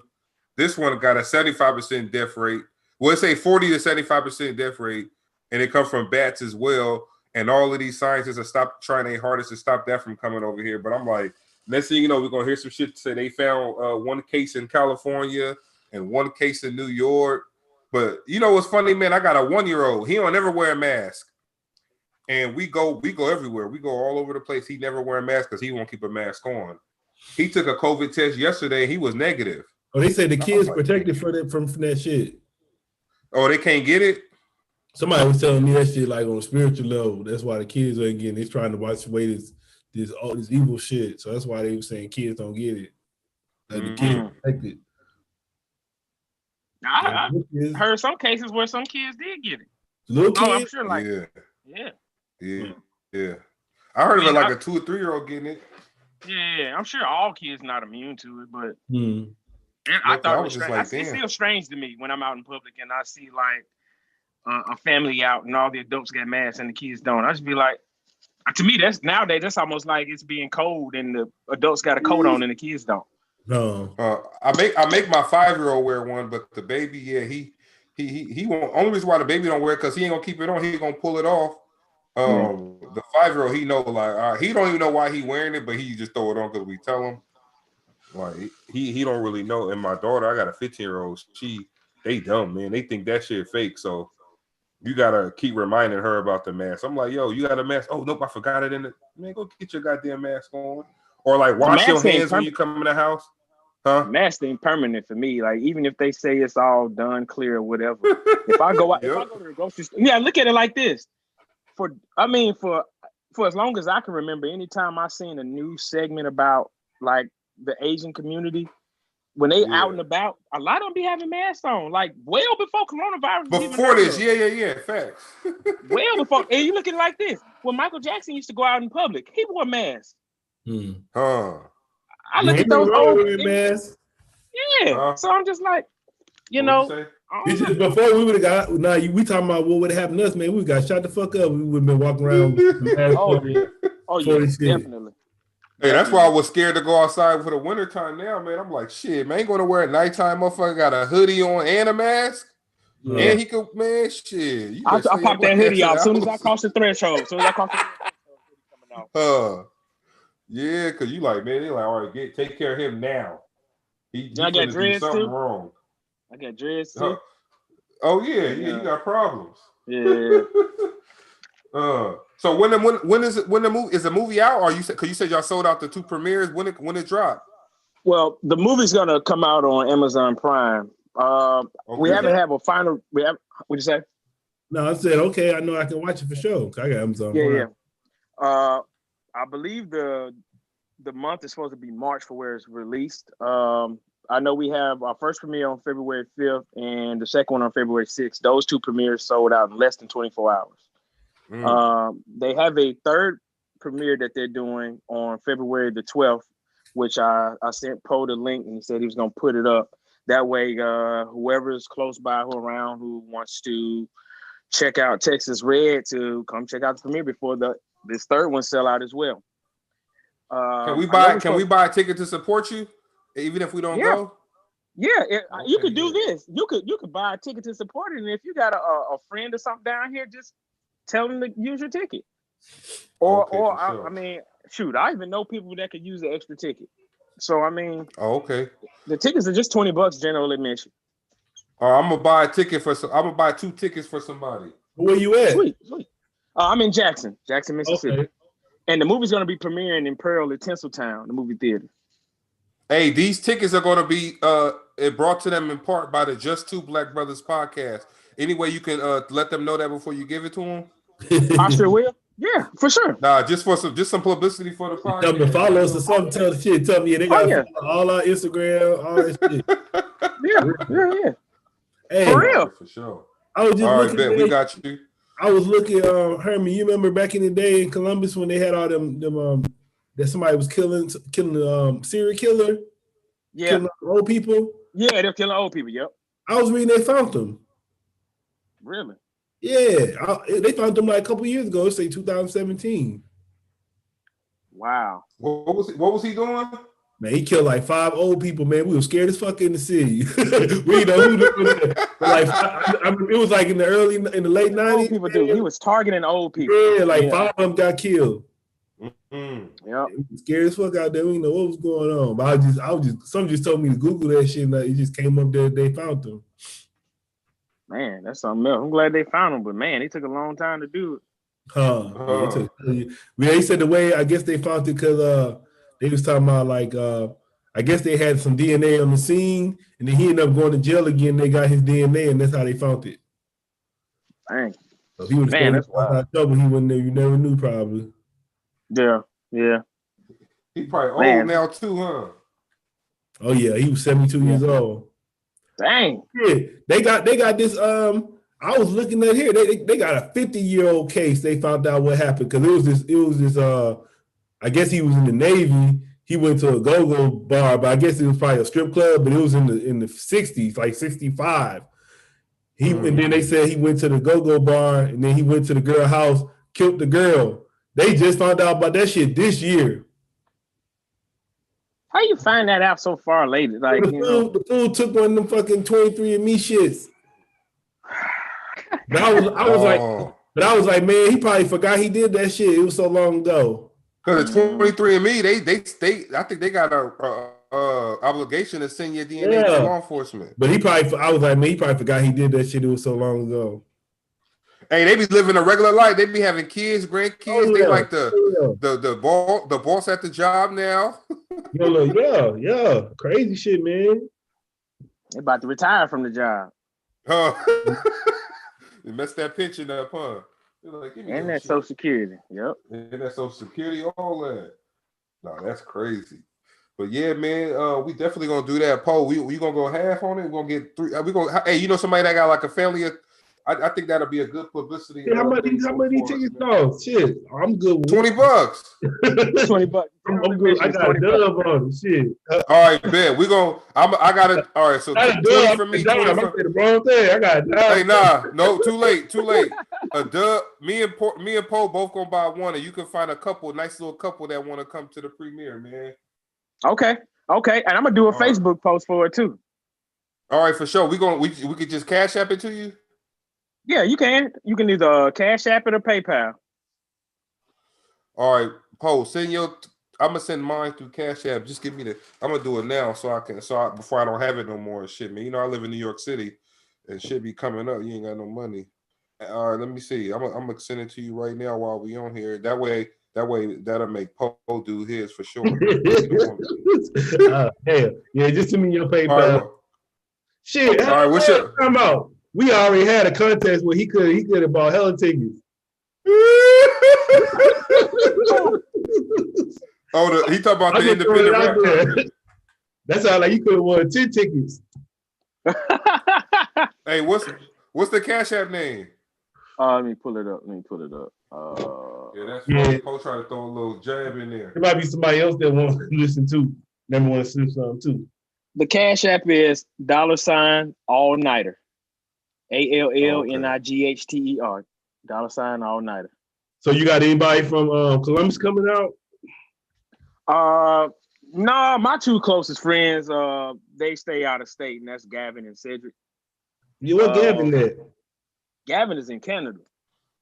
got a 75% death rate. Well, it say 40 to 75% death rate, and it comes from bats as well. And all of these scientists are trying their hardest to stop that from coming over here. But I'm like, next thing you know, we're gonna hear some shit say they found one case in California and one case in New York. But you know what's funny, man? I got a 1-year-old. He don't ever wear a mask. And we go everywhere. We go all over the place. He never wear a mask because he won't keep a mask on. He took a COVID test yesterday. He was negative. Oh, they say the kids protected from that shit. Oh, they can't get it? Somebody was telling me that shit like on a spiritual level. That's why the kids ain't getting it. They're trying to watch away this evil shit. So that's why they were saying kids don't get it. Like the kids protected. I heard some cases where some kids did get it. Little kids? I'm sure, like, yeah. I heard of it like a 2 or 3-year-old getting it. Yeah, I'm sure all kids not immune to it, but I thought it was strange. It's still strange to me when I'm out in public and I see like a family out and all the adults got masks and the kids don't. I just be like, to me, that's almost like it's being cold and the adults got a coat on and the kids don't. No, I make my 5-year-old wear one, but the baby, he won't. Only reason why the baby don't wear it because he ain't gonna keep it on. He ain't gonna pull it off. The 5-year-old, he know like he don't even know why he wearing it, but he just throw it on because we tell him. Like he don't really know. And my daughter, I got a 15-year-old. They dumb, man. They think that shit fake. So You gotta keep reminding her about the mask. I'm like, yo, you got a mask? Oh nope, I forgot it in the man. Go get your goddamn mask on, or like wash your hands when you come in the house. Huh? The mask ain't permanent for me. Like even if they say it's all done, clear, or whatever. If I go out, if I go to the grocery store, yeah, look at it like this. For as long as I can remember, anytime I seen a news segment about like the Asian community. When they out and about, a lot of them be having masks on, like well before coronavirus. Before this, yeah, facts. Well before, and you look at it like this: when Michael Jackson used to go out in public, he wore a mask. Huh? I look at those old masks. Yeah, so I'm just like, you know, it's just before we would have got. Now we talking about what would have happened to us, man. We got shot the fuck up. We would have been walking around. Oh yeah, definitely. Hey, that's why I was scared to go outside for the winter time now, man. I'm like, shit, man, ain't gonna wear a nighttime motherfucker got a hoodie on and a mask. Yeah. And he could, man, shit. I popped that hoodie out as soon as I crossed the threshold. Yeah, because you like, man, they like, all right, take care of him now. He I got dreads too. Wrong. I got dreads too. Oh yeah, you got problems. Yeah. So when the movie is the movie out? Or because you said y'all sold out the 2 premieres? When it dropped? Well, the movie's gonna come out on Amazon Prime. We haven't have a final. What'd you say? No, I said okay. I know I can watch it for sure. I got Amazon Prime. Yeah. I believe the month is supposed to be March for where it's released. I know we have our first premiere on February 5th and the second one on February 6th. Those 2 premieres sold out in less than 24 hours. They have a third premiere that they're doing on February the 12th, which I sent Poe the link and he said he was going to put it up. That way, whoever is close by who wants to check out Texas Red to come check out the premiere before this third one sell out as well. Can we buy a ticket to support you, even if we don't go? Yeah, you could do this. You could buy a ticket to support it, and if you got a friend or something down here, just tell them to use your ticket. I mean, shoot, I even know people that could use an extra ticket. So I mean, the tickets are just $20 general admission. I'm gonna buy a ticket I'm gonna buy 2 tickets for somebody. Where you at? Sweet. I'm in Jackson, Mississippi. Okay. And the movie's going to be premiering in Pearl at Tinseltown, the movie theater. Hey, these tickets are going to be brought to them in part by the Just Two Black Brothers podcast. Any way you can let them know that before you give it to them? I sure will. Yeah, for sure. Nah, just some publicity for the podcast. Tell me follow us or something. Tell me they got all our Instagram, all that shit. Yeah. Hey, for real, for sure. I was just looking. We got you. I was looking, Herman. You remember back in the day in Columbus when they had all them that somebody was killing serial killer, killing old people. Yeah, they're killing old people. Yep. I was reading they found them. Really? Yeah, they found them like a couple years ago. Say 2017. Wow. What was he doing? Man, he killed like 5 old people, man. We were scared as fuck in the city. We know who it was like in the late 90s. Old people do. He was targeting old people. Yeah, 5 of them got killed. Mm-hmm. Yep. Scared as fuck out there. We didn't know what was going on. But someone just told me to Google that shit and it just came up there. They found them. Man, that's something else. I'm glad they found them, but man, it took a long time to do it. He said the way I guess they found it because they was talking about I guess they had some DNA on the scene, and then he ended up going to jail again. They got his DNA, and that's how they found it. Dang. So he was that's wild. Trouble. He wouldn't. You never knew, probably. Yeah. He probably old now too, huh? Oh yeah, he was 72 years old. Dang. Yeah, they got this. I was looking at here. They got a 50-year-old case. They found out what happened because it was this. I guess he was in the Navy. He went to a go-go bar, but I guess it was probably a strip club. But it was in the 60s, like 65. And then they said he went to the go-go bar, and then he went to the girl house, killed the girl. They just found out about that shit this year. How you find that out so far later? Like the fool took one of them fucking 23andMe shits. But I was like, man, he probably forgot he did that shit. It was so long ago. Because 23andMe, they I think they got a obligation to send your DNA to law enforcement. But I was like, man, he probably forgot he did that shit. It was so long ago. Hey, they be living a regular life. They be having kids, grandkids. Oh, They yeah. like the boss at the job now. Yeah. Crazy shit, man. They about to retire from the job. They messed that pension up, huh? Like, and that Social Security. Yep. And that Social Security, all that. No, that's crazy. But yeah, man, we definitely gonna do that. Poe, we gonna go half on it. We're gonna get 3. We gonna. Hey, you know somebody that got like a family? I think that'll be a good publicity. How much these tickets cost? Shit, I'm good with $20. $20. I'm good. I got a dub on it. Shit. All right, bet. I got it. All right, so 20 from me. 20 from the wrong thing. I got a dub. Hey, nah, no, too late. A dub. Me and Poe both gonna buy one, and you can find a nice little couple that want to come to the premiere, man. Okay, and I'm gonna do a Facebook post for it too. All right, for sure. We could just cash app it to you. Yeah, you can. You can either Cash App it or PayPal. All right, Poe, I'm gonna send mine through Cash App. Just give me I'm gonna do it now before I don't have it no more and shit, man. You know I live in New York City and shit be coming up. You ain't got no money. All right, let me see. I'm gonna send it to you right now while we on here. That way that'll make Poe do his for sure. Yeah, just send me your PayPal. Right, shit, all right, what's your time out? We already had a contest where he could have bought hella tickets. He talking about the independent rap. That sounds like you could have won 10 tickets. Hey, what's the Cash App name? Let me pull it up. Yeah, that's funny. Poe trying to throw a little jab in there. There might be somebody else that want to listen to. Never want to send something too. The Cash App is $ all nighter. ALLNIGHTER. $ all nighter. So you got anybody from Columbus coming out? No, my two closest friends, they stay out of state, and that's Gavin and Cedric. You what Gavin at? Gavin is in Canada.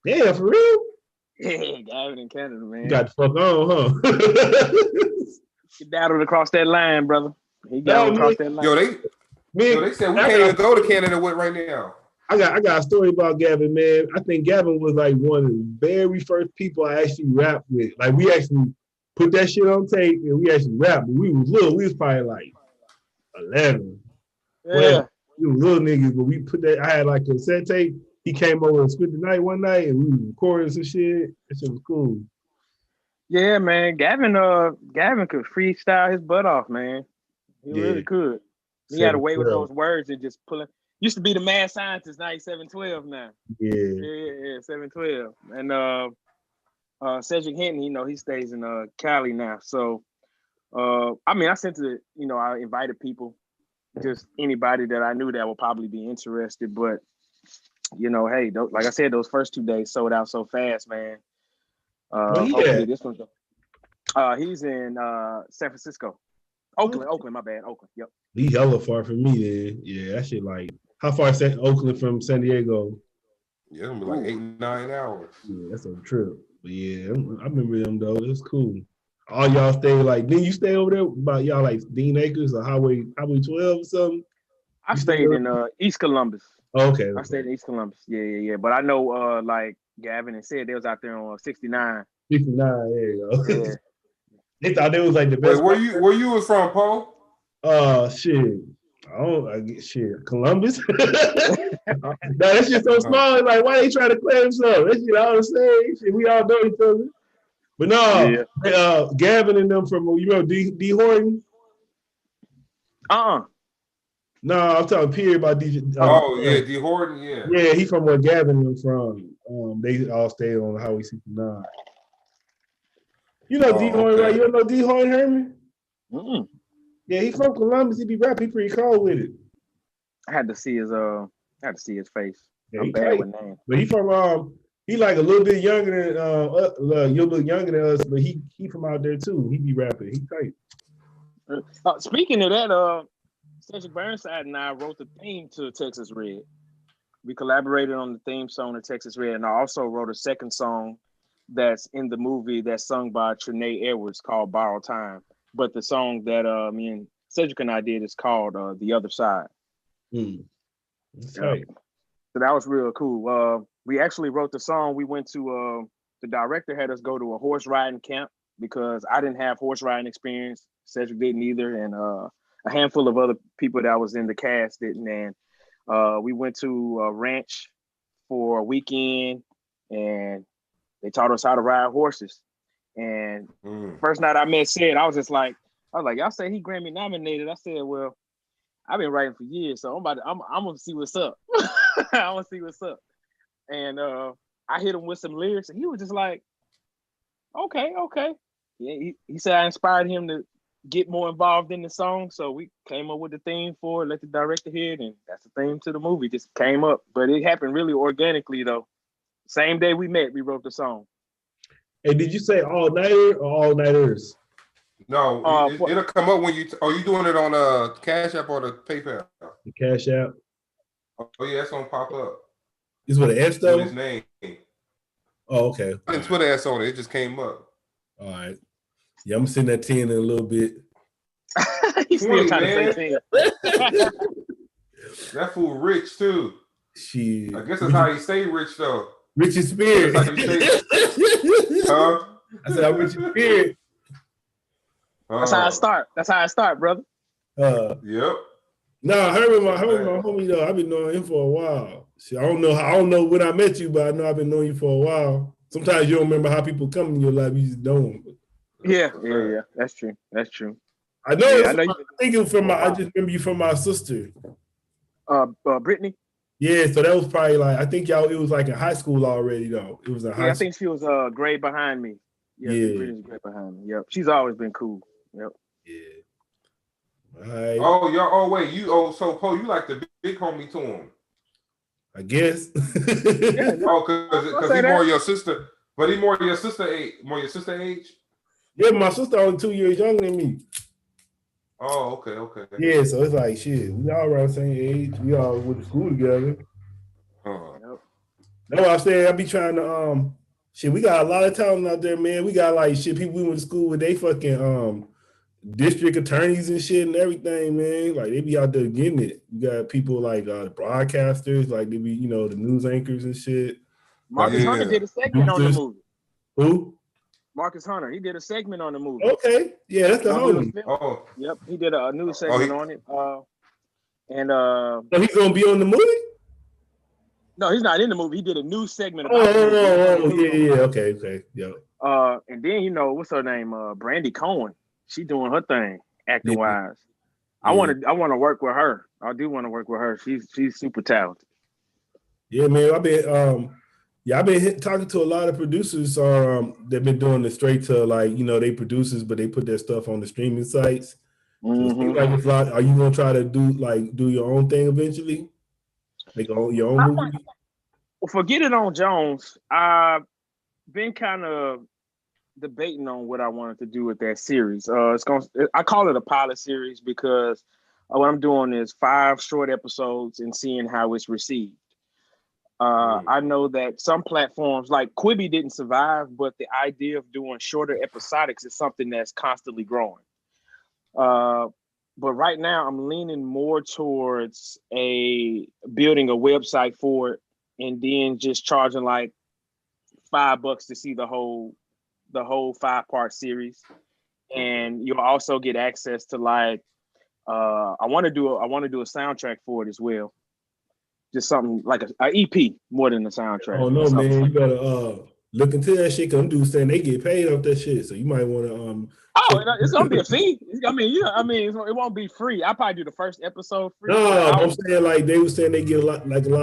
Yeah, for real? Yeah, Gavin in Canada, man. You got the fuck on, huh? He battled across that line, brother. He got across that line. Yo, they said we can't even go to Canada with right now. I got a story about Gavin, man. I think Gavin was like one of the very first people I actually rapped with. Like we actually put that shit on tape and we actually rapped. But we was little. We was probably like 11. Yeah. Well, we were little niggas, but we put that. I had like a cassette tape. He came over and spent the night one night and we were recording some shit. That shit was cool. Yeah, man. Gavin could freestyle his butt off, man. He really could. He had a way with those words and just pulling. Used to be the mad scientist, now he's 712 now. Yeah, 712. And Cedric Hinton, he stays in Cali now. So I sent it, I invited people, just anybody that I knew that would probably be interested. But hey, like I said, those first 2 days sold out so fast, man. Hopefully this one's he's in San Francisco. Oakland, my bad. Oakland, yep. He hella far from me then. Yeah, that shit like, how far is Oakland from San Diego? Yeah, it'll be like 8-9 hours. Yeah, that's a trip. But yeah, I remember them though. It was cool. All y'all stay like, didn't you stay over there about y'all like Dean Acres or Highway 12 or something? I stayed in East Columbus. Oh, okay. I stayed in East Columbus. Yeah. But I know like Gavin and said they was out there on 69. 69, there you go. Yeah. They thought they was like the best. Wait, where you was from, Poe? Shit. Columbus. No, that shit so small. Like, why they trying to claim themselves? That shit all the same. Shit, we all know each other. But no, Gavin and them from D Horton. No, I'm talking period about DJ. D Horton, yeah. Yeah, he from where Gavin and them from. They all stayed on Highway 69. You know D Horton, right? You don't know D Horton, Herman? Mm-mm. Yeah, he from Columbus. He be rapping pretty cold with it. I had to see his face. Yeah, I'm bad with names. But he from he like a little bit younger than us, but he from out there too. He be rapping. He tight. Speaking of that, Cedric Burnside and I wrote the theme to Texas Red. We collaborated on the theme song to Texas Red, and I also wrote a second song that's in the movie that's sung by Trinae Edwards called Borrowed Time. But the song that me and Cedric and I did is called The Other Side. That's right. So that was real cool. we actually wrote the song. We went to the director had us go to a horse riding camp because I didn't have horse riding experience. Cedric didn't either, and a handful of other people that was in the cast didn't. And we went to a ranch for a weekend, and they taught us how to ride horses. And first night I met Sid, I was like, y'all say he Grammy nominated. I said, well, I've been writing for years, so I'm gonna see what's up. I want to see what's up. And I hit him with some lyrics, and he was just like, okay. Yeah, he said I inspired him to get more involved in the song, so we came up with the theme for it, let the director hear it, and that's the theme to the movie. Just came up, but it happened really organically though. Same day we met, we wrote the song. Hey, did you say all nighter or all nighters? No, it'll come up when you. Are you doing it on Cash App or the PayPal? The Cash App. Oh yeah, that's gonna pop up. Is what an S though? With his name. Oh, okay. I didn't put an S on it. It just came up. All right. Yeah, I'm sending that 10 in a little bit. He's still trying to say 10. That fool rich too. Shit. I guess that's how he stay rich though. Rich in spirit. That's how he stay. Huh? I said I'm rich in spirit. That's how I start. That's how I start, brother. Yep. No, Herman, my homie though. I've been knowing him for a while. See, I don't know when I met you, but I know I've been knowing you for a while. Sometimes you don't remember how people come in your life, you just know them. Yeah. That's true. I know. Yeah, I just remember you from my sister. Brittany. Yeah, so that was probably like I think it was like in high school already though. It was in high school. I think she was a grade behind me. Yeah. Brittany's grade behind me. Yep. She's always been cool. Yep. Yeah. All right. Oh, y'all. Oh, wait. So Poe, you like the big homie to him? I guess. Yeah, no. Because he's more your sister. But he's more your sister age. More your sister age. Yeah, my sister only 2 years younger than me. Oh, okay. Yeah, so it's like shit. We all around the same age. We all went to school together. That's what I said. I be trying to shit. We got a lot of talent out there, man. We got like shit. People we went to school with, they fucking district attorneys and shit and everything, man. Like they be out there getting it. You got people like the broadcasters, like they be, the news anchors and shit. Marcus Hunter did a segment on the movie. Who? Marcus Hunter. He did a segment on the movie. Okay. Yeah, that's the homie. Oh. Yep. He did a news segment on it. So he's gonna be on the movie? No, he's not in the movie. He did a news segment about yeah. Okay. Yep. And then what's her name? Brandy Cohen. She doing her thing acting wise. I want to work with her. I do want to work with her. She's super talented. Yeah, man. I've been talking to a lot of producers. They've been doing it straight to like they producers, but they put their stuff on the streaming sites. So it seems like it's a lot. Are you gonna try to do your own thing eventually? Like your own movie? Well, forget it on Jones. I've been kind of debating on what I wanted to do with that series. I call it a pilot series because what I'm doing is 5 short episodes and seeing how it's received. I know that some platforms like Quibi didn't survive, but the idea of doing shorter episodics is something that's constantly growing. But right now I'm leaning more towards building a website for it and then just charging like $5 to see the whole 5-part series. And you'll also get access to like I want to do a soundtrack for it as well. Just something like a EP more than a soundtrack. Oh no, man! You better look into that shit. Cause them dudes saying they get paid off that shit, so you might want to. It's gonna be a fee. It won't be free. I'll probably do the first episode free. No, I'm saying like they were saying they get a lot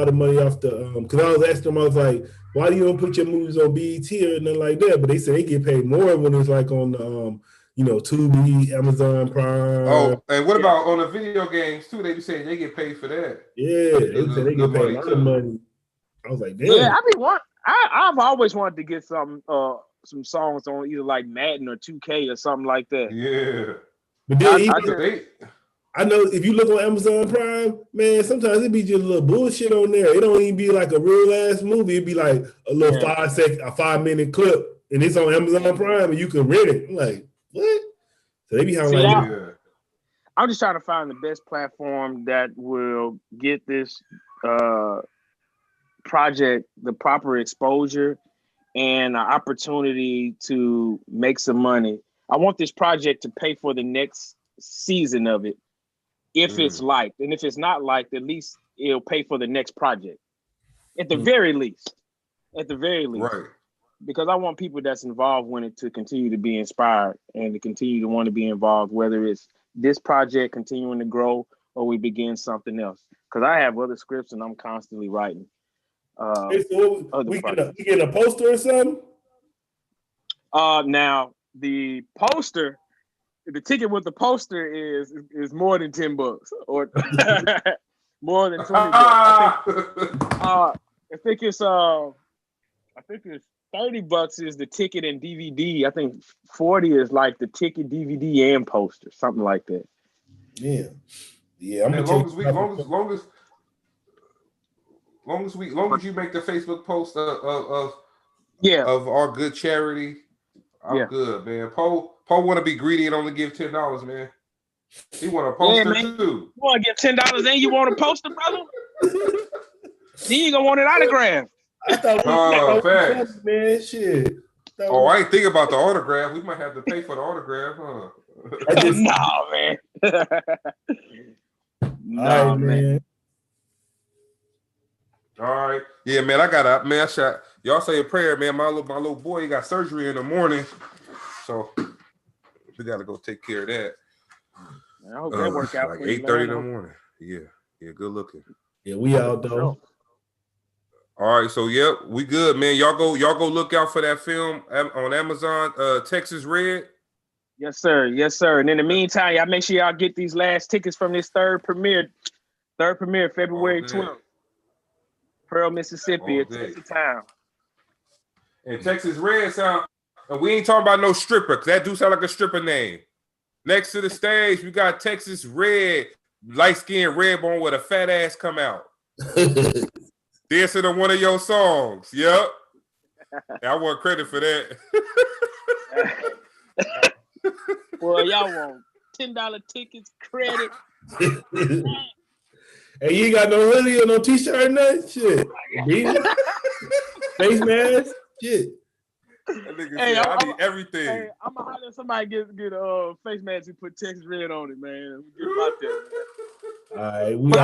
of money off the. Because I was asking them, I was like, why do you don't put your movies on BET or nothing like that? But they said they get paid more when it's like on the 2B, Amazon Prime. Oh, and what about on the video games too? They be saying they get paid for that. Yeah, they say they get paid a lot of money. I was like, damn. Yeah, I've always wanted to get some songs on either like Madden or 2K or something like that. Yeah, but then I know if you look on Amazon Prime, man, sometimes it be just a little bullshit on there. It don't even be like a real ass movie. It'd be like a little 5-minute clip, and it's on Amazon Prime, and you can rent it. I'm like, what? So they be having I'm just trying to find the best platform that will get this project the proper exposure and an opportunity to make some money. I want this project to pay for the next season of it, if it's liked. And if it's not liked, at least it'll pay for the next project. At the very least. At the very least. Right. Because I want people that's involved with it to continue to be inspired and to continue to want to be involved, whether it's this project continuing to grow or we begin something else. Because I have other scripts and I'm constantly writing. Hey, so we get a poster or something? Now the poster, the ticket with the poster is more than $10 or more than $20. I think it's $30 is the ticket and DVD. I think 40 is like the ticket, DVD, and poster, something like that. Yeah. I'm as long as you make the Facebook post of our good charity, I'm good, man. Poe want to be greedy and only give $10, man. He want a poster too. You want to give $10 and you want a poster, brother? Then you gonna want it autographed. I thought facts, man. Shit. I ain't think about the autograph. We might have to pay for the autograph, huh? No, man. No, man. All right. Yeah, man. I shot. Y'all say a prayer, man. My little boy, he got surgery in the morning. So we gotta go take care of that. Man, I hope that work out like 8:30 in the morning. Yeah, good looking. Yeah, we out though. All right, so we good, man. Y'all go look out for that film on Amazon, Texas Red. Yes, sir. And in the meantime, y'all make sure y'all get these last tickets from this third premiere, February 12th. Pearl, Mississippi. It's Texas town. And Texas Red sound. And we ain't talking about no stripper, because that do sound like a stripper name. Next to the stage, we got Texas Red, light-skinned red bone with a fat ass come out. Dancing on one of your songs. Yep. I want credit for that. Well, y'all want $10 tickets, credit. Hey, you ain't got no hoodie or no t-shirt or nothing? Shit. Face mask? Shit. Hey, I need everything. Hey, I'm gonna holler if somebody get a face mask and put Texas Red on it, man. Get about that. All right, we